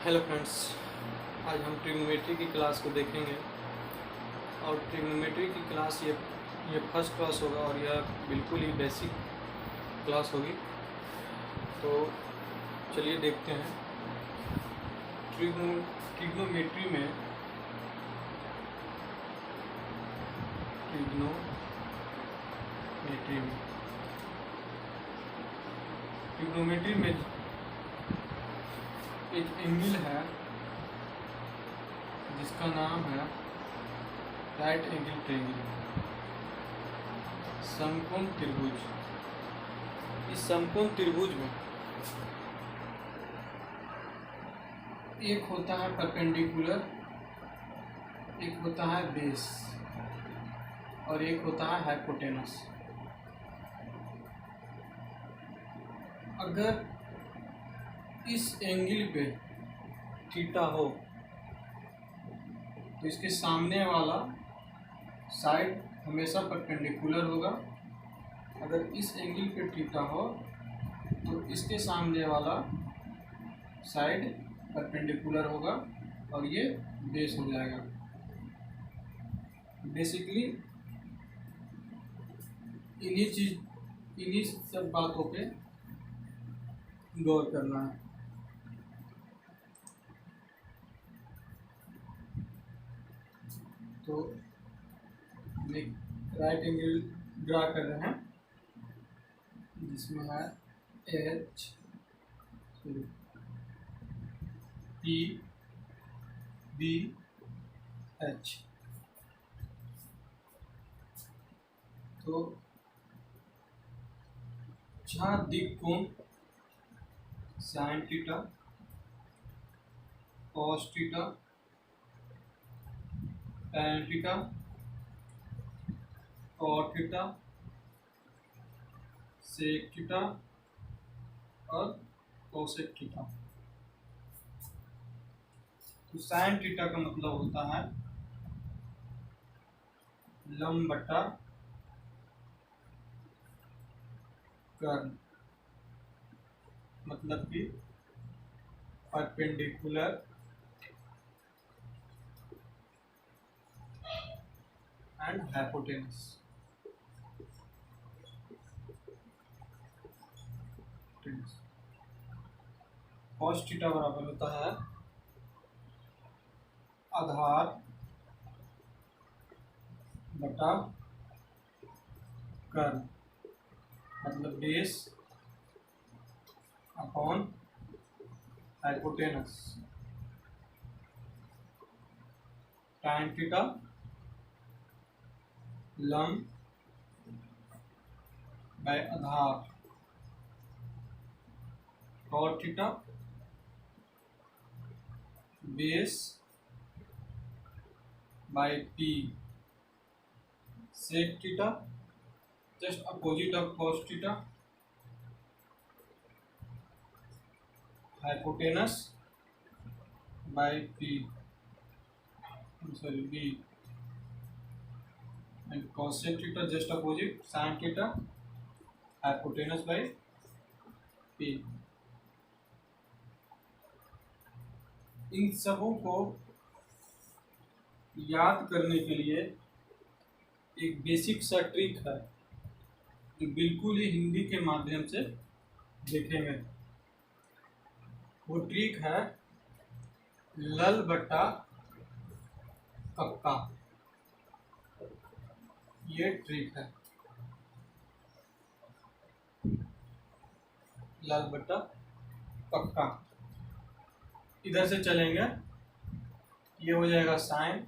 Hello friends, आज हम trigonometry की क्लास को देखेंगे और ट्रिग्नोमेट्री की क्लास ये फर्स्ट क्लास होगा और यह बिल्कुल ही बेसिक क्लास होगी। तो चलिए देखते हैं ट्रिग्नोमेट्री में ट्रिग्नोमेट्री में एक एंगल है जिसका नाम है राइट एंगल ट्रायंगल, समकोण त्रिभुज। इस समकोण त्रिभुज में एक होता है परपेंडिकुलर, एक होता है बेस और एक होता है हाइपोटेनस। अगर इस एंगल पे थीटा हो तो इसके सामने वाला साइड हमेशा परपेंडिकुलर होगा। अगर इस एंगल पे थीटा हो तो इसके सामने वाला साइड परपेंडिकुलर होगा और ये बेस हो जाएगा। बेसिकली इन्हीं सब बातों पे गौर करना है। तो हम एक राइट एंगल ड्रा कर रहे हैं जिसमें है एच पी बी एच। तो जहाँ दिक कोण sine theta, cos theta, tan theta, cot theta, sec theta और कोसेक थीटा। तो साइन थीटा का मतलब होता है लंब बटा कर्ण, मतलब कि perpendicular and hypotenuse. Cos theta बराबर होता है आधार बटा कर्ण, मतलब base upon hypotenuse. Tan theta लंब बाय आधार, cot theta base by P, sec theta just opposite of cos theta, hypotenuse by P sorry B and cosec theta just opposite sine theta, hypotenuse by P. इन सबों को याद करने के लिए एक बेसिक सा ट्रिक है जो बिल्कुल ही हिंदी के माध्यम से देखेंगे। वो ट्रिक है लल बट्टा कक्का। ये ट्रिक है लल बट्टा कक्का। इधर से चलेंगे, ये हो जाएगा साइन,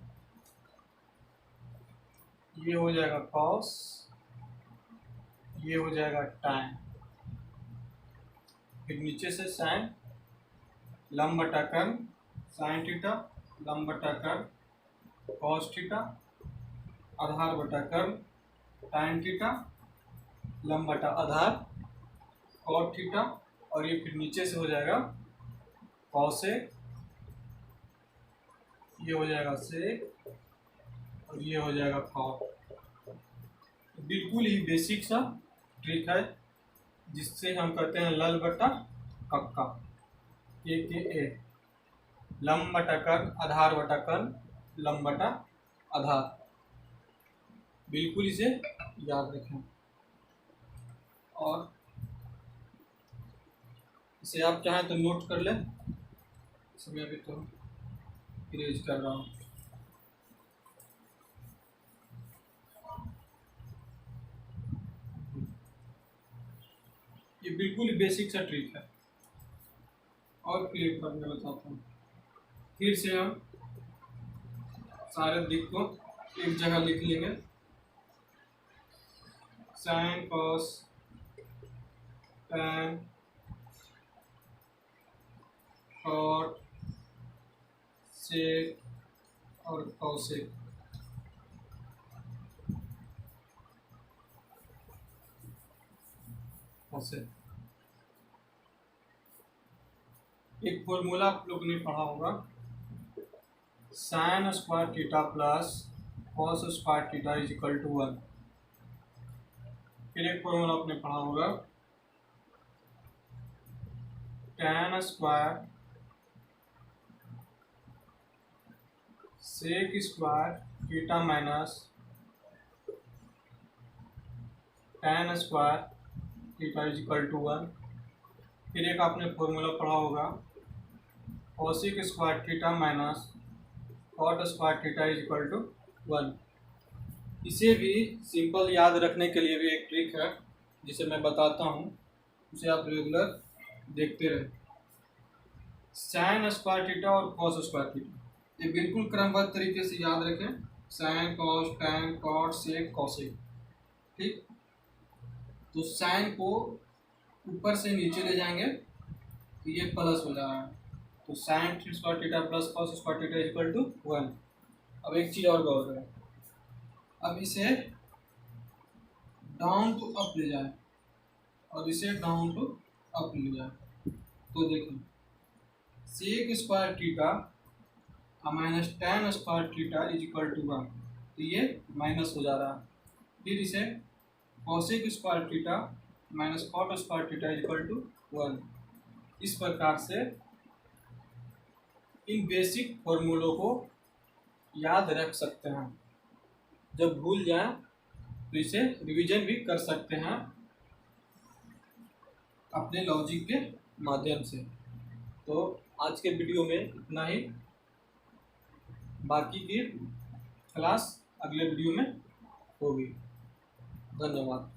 ये हो जाएगा कॉस, ये हो जाएगा टैन, फिर नीचे से साइन लंब बटा कर्ण, साइन थीटा लंब बटा कर्ण, कॉस थीटा आधार बटा कर्ण, टैन थीटा लंब बटा आधार, कॉट थीटा और ये फिर नीचे से हो जाएगा कॉसेक, ये हो जाएगा सेक और ये हो जाएगा कॉट। बिल्कुल ही बेसिक सा ट्रिक है जिससे हम कहते हैं लल बटा कक्का, ए के ए। लंब बटा कर्ण आधार बटा कर्ण लंब बटा आधार। बिल्कुल इसे याद रखें। और इसे आप चाहें तो नोट कर लें, इसमें अभी तो इरेज कर रहा हूँ। ये बिल्कुल बेसिक सा ट्रिक है। और क्लियर करने बताता हूँ। फिर से हम सारे दिक को एक जगह लिख लेंगे। Sine cos tan cot sec और कॉसेक। एक फॉर्मूला आप लोग ने पढ़ा होगा, sine square theta plus cos square theta is equal to 1। फिर एक फॉर्मूला आपने पढ़ा होगा, tan square sec square theta minus tan square theta is equal to 1। फिर एक आपने फॉर्मूला पढ़ा होगा, cosec square theta minus cot square theta is equal to 1। इसे भी सिंपल याद रखने के लिए भी एक ट्रिक है जिसे मैं बताता हूँ, उसे आप रेगुलर देखते रहे। साइन स्क्वायर थीटा और कॉस स्क्वायर थीटा ये बिल्कुल क्रमबद्ध तरीके से याद रखें। Sine cos tan cot sec cosec. ठीक, तो साइन को ऊपर से नीचे ले जाएंगे तो ये प्लस हो जा रहा है, तो sine square theta plus cos square theta equal to 1। अब एक चीज़ और गौर करें, अब इसे डाउन टू अप ले जाए और इसे डाउन टू अप ले जाए, तो देखिए sec square theta minus tan square theta is equal to 1, तो ये माइनस हो जा रहा है। फिर इसे cosec square theta minus cot square theta is equal to 1। इस प्रकार से इन बेसिक फॉर्मूलों को याद रख सकते हैं। जब भूल जाएं तो इसे रिवीजन भी कर सकते हैं अपने लॉजिक के माध्यम से। तो आज के वीडियो में इतना ही, बाकी की क्लास अगले वीडियो में होगी। धन्यवाद।